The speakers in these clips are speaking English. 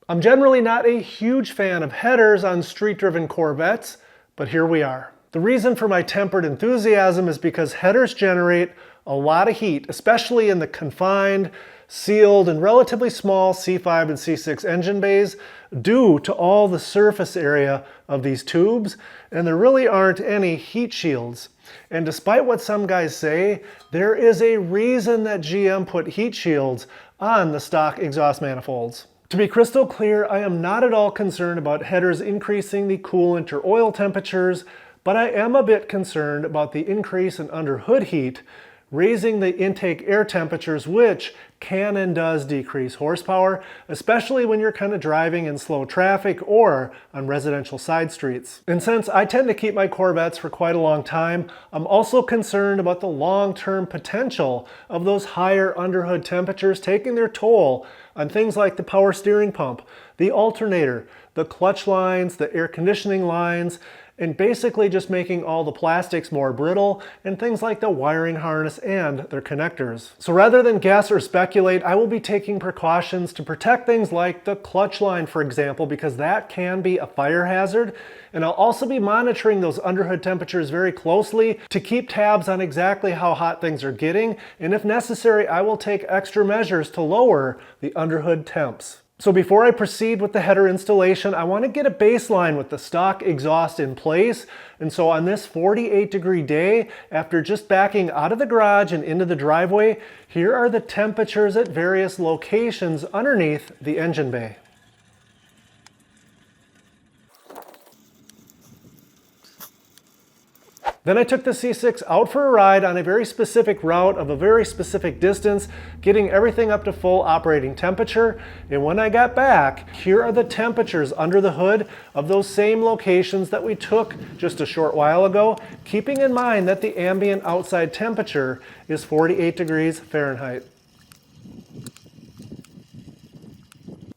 I'm generally not a huge fan of headers on street-driven Corvettes, but here we are. The reason for my tempered enthusiasm is because headers generate a lot of heat, especially in the confined, sealed, and relatively small C5 and C6 engine bays due to all the surface area of these tubes, and there really aren't any heat shields. And despite what some guys say, there is a reason that GM put heat shields on the stock exhaust manifolds. To be crystal clear, I am not at all concerned about headers increasing the coolant or oil temperatures, but I am a bit concerned about the increase in under-hood heat, raising the intake air temperatures, which can and does decrease horsepower, especially when you're kind of driving in slow traffic or on residential side streets. And since I tend to keep my Corvettes for quite a long time, I'm also concerned about the long-term potential of those higher underhood temperatures taking their toll on things like the power steering pump, the alternator, the clutch lines, the air conditioning lines, and basically just making all the plastics more brittle and things like the wiring harness and their connectors. So rather than guess or speculate, I will be taking precautions to protect things like the clutch line, for example, because that can be a fire hazard. And I'll also be monitoring those underhood temperatures very closely to keep tabs on exactly how hot things are getting. And if necessary, I will take extra measures to lower the underhood temps. So before I proceed with the header installation, I want to get a baseline with the stock exhaust in place. And so on this 48-degree day, after just backing out of the garage and into the driveway, here are the temperatures at various locations underneath the engine bay. Then I took the C6 out for a ride on a very specific route of a very specific distance, getting everything up to full operating temperature. And when I got back, here are the temperatures under the hood of those same locations that we took just a short while ago, keeping in mind that the ambient outside temperature is 48 degrees Fahrenheit.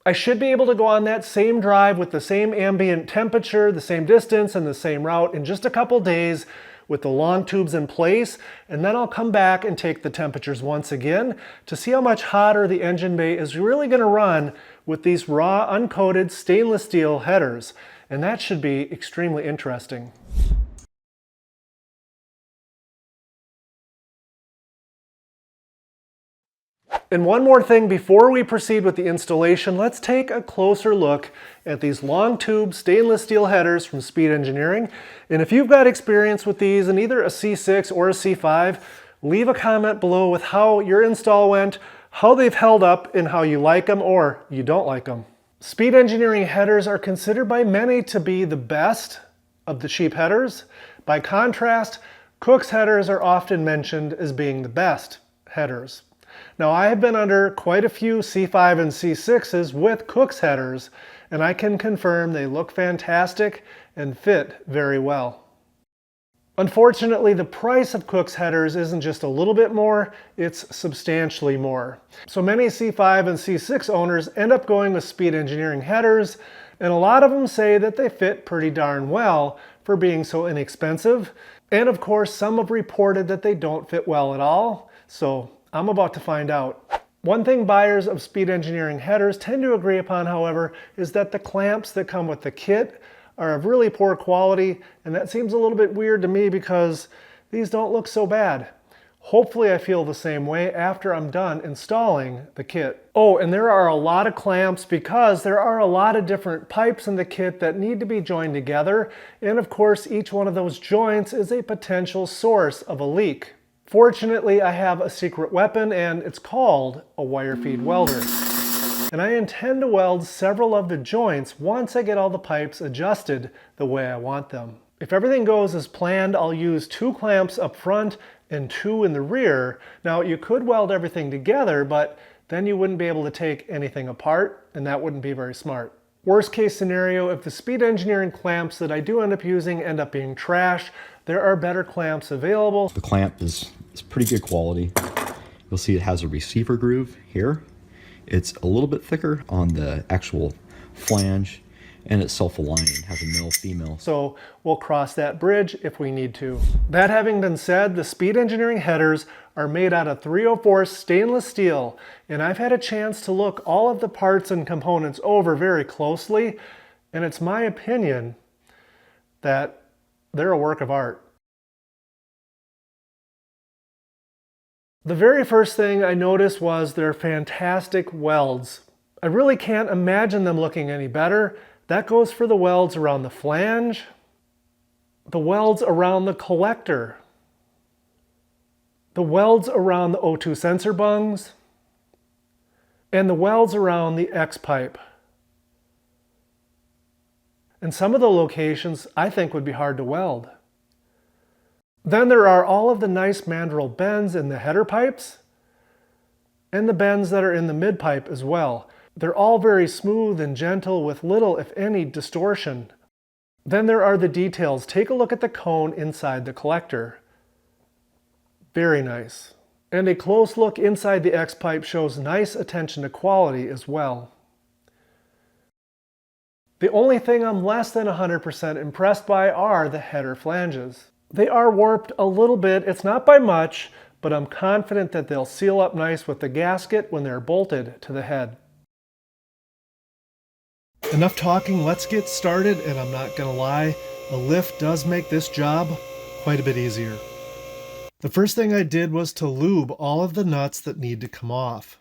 I should be able to go on that same drive with the same ambient temperature, the same distance, and the same route in just a couple days with the long tubes in place, and then I'll come back and take the temperatures once again to see how much hotter the engine bay is really going to run with these raw, uncoated stainless steel headers, and that should be extremely interesting. And one more thing before we proceed with the installation, let's take a closer look at these long tube stainless steel headers from Speed Engineering. And if you've got experience with these in either a C6 or a C5, leave a comment below with how your install went, how they've held up, and how you like them or you don't like them. Speed Engineering headers are considered by many to be the best of the cheap headers. By contrast, Cook's headers are often mentioned as being the best headers. Now, I have been under quite a few C5 and C6s with Cook's headers, and I can confirm they look fantastic and fit very well. Unfortunately, the price of Cook's headers isn't just a little bit more, it's substantially more. So many C5 and C6 owners end up going with Speed Engineering headers, and a lot of them say that they fit pretty darn well for being so inexpensive. And of course, some have reported that they don't fit well at all, so I'm about to find out. One thing buyers of Speed Engineering headers tend to agree upon, however, is that the clamps that come with the kit are of really poor quality, and that seems a little bit weird to me because these don't look so bad. Hopefully I feel the same way after I'm done installing the kit. Oh, and there are a lot of clamps because there are a lot of different pipes in the kit that need to be joined together, and of course each one of those joints is a potential source of a leak. Fortunately, I have a secret weapon, and it's called a wire feed welder. And I intend to weld several of the joints once I get all the pipes adjusted the way I want them. If everything goes as planned, I'll use 2 clamps up front and 2 in the rear. Now, you could weld everything together, but then you wouldn't be able to take anything apart, and that wouldn't be very smart. Worst case scenario, if the Speed Engineering clamps that I do end up using end up being trash, there are better clamps available. The clamp is pretty good quality. You'll see it has a receiver groove here. It's a little bit thicker on the actual flange, and it's self-aligning, has a male-female. So we'll cross that bridge if we need to. That having been said, the Speed Engineering headers are made out of 304 stainless steel, and I've had a chance to look all of the parts and components over very closely, and it's my opinion that they're a work of art. The very first thing I noticed was their fantastic welds. I really can't imagine them looking any better. That goes for the welds around the flange, the welds around the collector, the welds around the O2 sensor bungs, and the welds around the X pipe. And some of the locations I think would be hard to weld. Then there are all of the nice mandrel bends in the header pipes and the bends that are in the mid pipe as well. They're all very smooth and gentle with little, if any, distortion. Then there are the details. Take a look at the cone inside the collector. Very nice. And a close look inside the X pipe shows nice attention to quality as well. The only thing I'm less than 100% impressed by are the header flanges. They are warped a little bit, it's not by much, but I'm confident that they'll seal up nice with the gasket when they're bolted to the head. Enough talking, let's get started, and I'm not gonna lie, a lift does make this job quite a bit easier. The first thing I did was to lube all of the nuts that need to come off.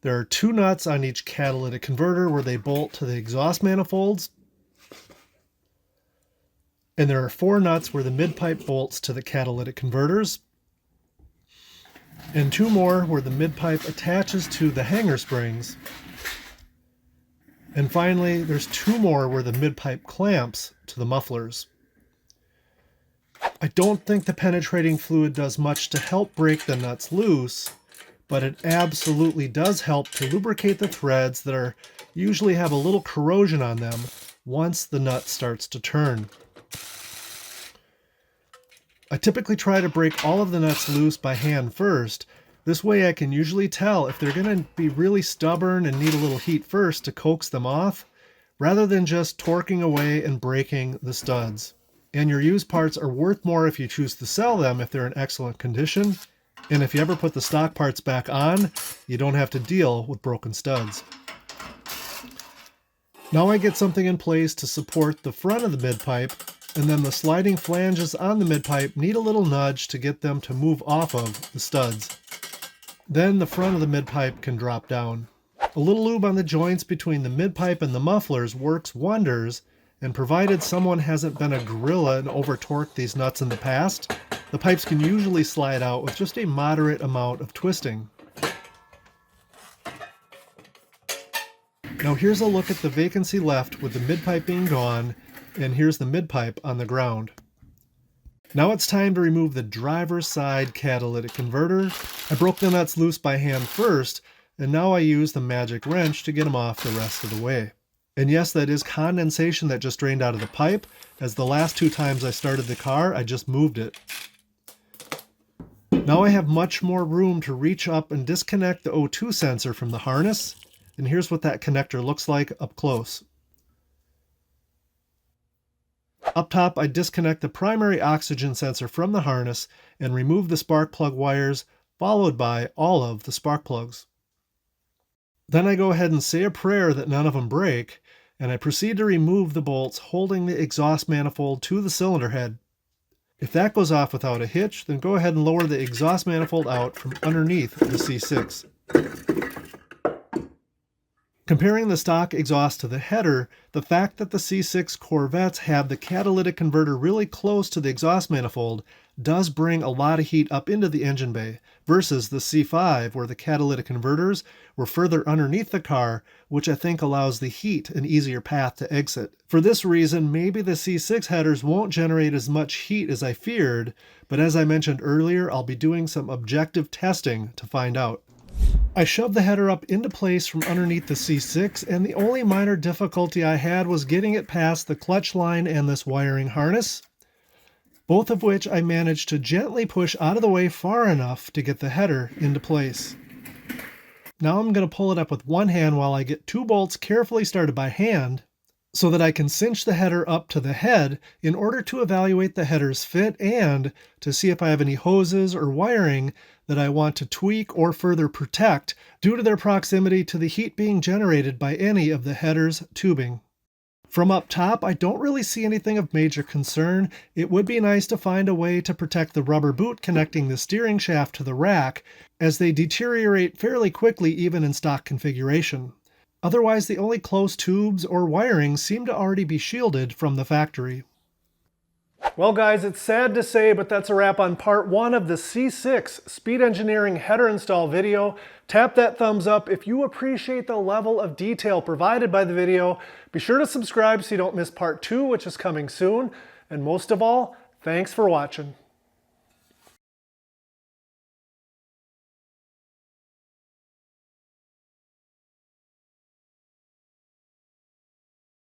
There are 2 nuts on each catalytic converter where they bolt to the exhaust manifolds. And there are 4 nuts where the mid-pipe bolts to the catalytic converters. And 2 more where the mid-pipe attaches to the hanger springs. And finally, there's 2 more where the mid-pipe clamps to the mufflers. I don't think the penetrating fluid does much to help break the nuts loose, but it absolutely does help to lubricate the threads that usually have a little corrosion on them once the nut starts to turn. I typically try to break all of the nuts loose by hand first. This way I can usually tell if they're going to be really stubborn and need a little heat first to coax them off, rather than just torquing away and breaking the studs. And your used parts are worth more if you choose to sell them if they're in excellent condition. And if you ever put the stock parts back on, you don't have to deal with broken studs. Now I get something in place to support the front of the mid-pipe, and then the sliding flanges on the mid-pipe need a little nudge to get them to move off of the studs. Then the front of the mid-pipe can drop down. A little lube on the joints between the mid-pipe and the mufflers works wonders, and provided someone hasn't been a gorilla and over-torqued these nuts in the past, the pipes can usually slide out with just a moderate amount of twisting. Now here's a look at the vacancy left with the mid-pipe being gone, and here's the mid-pipe on the ground. Now it's time to remove the driver's side catalytic converter. I broke the nuts loose by hand first, and now I use the magic wrench to get them off the rest of the way. And yes, that is condensation that just drained out of the pipe, as the last 2 times I started the car, I just moved it. Now I have much more room to reach up and disconnect the O2 sensor from the harness, and here's what that connector looks like up close. Up top, I disconnect the primary oxygen sensor from the harness and remove the spark plug wires, followed by all of the spark plugs. Then I go ahead and say a prayer that none of them break, and I proceed to remove the bolts holding the exhaust manifold to the cylinder head. If that goes off without a hitch, then go ahead and lower the exhaust manifold out from underneath the C6. Comparing the stock exhaust to the header, the fact that the C6 Corvettes have the catalytic converter really close to the exhaust manifold does bring a lot of heat up into the engine bay, versus the C5 where the catalytic converters were further underneath the car, which I think allows the heat an easier path to exit. For this reason, maybe the C6 headers won't generate as much heat as I feared, but as I mentioned earlier, I'll be doing some objective testing to find out. I shoved the header up into place from underneath the C6, and the only minor difficulty I had was getting it past the clutch line and this wiring harness, both of which I managed to gently push out of the way far enough to get the header into place. Now I'm going to pull it up with one hand while I get 2 bolts carefully started by hand, so that I can cinch the header up to the head in order to evaluate the header's fit and to see if I have any hoses or wiring that I want to tweak or further protect due to their proximity to the heat being generated by any of the header's tubing. From up top, I don't really see anything of major concern. It would be nice to find a way to protect the rubber boot connecting the steering shaft to the rack, as they deteriorate fairly quickly even in stock configuration. Otherwise, the only close tubes or wiring seem to already be shielded from the factory. Well guys, it's sad to say, but that's a wrap on part 1 of the C6 Speed Engineering header install video. Tap that thumbs up if you appreciate the level of detail provided by the video. Be sure to subscribe so you don't miss part 2, which is coming soon. And most of all, thanks for watching.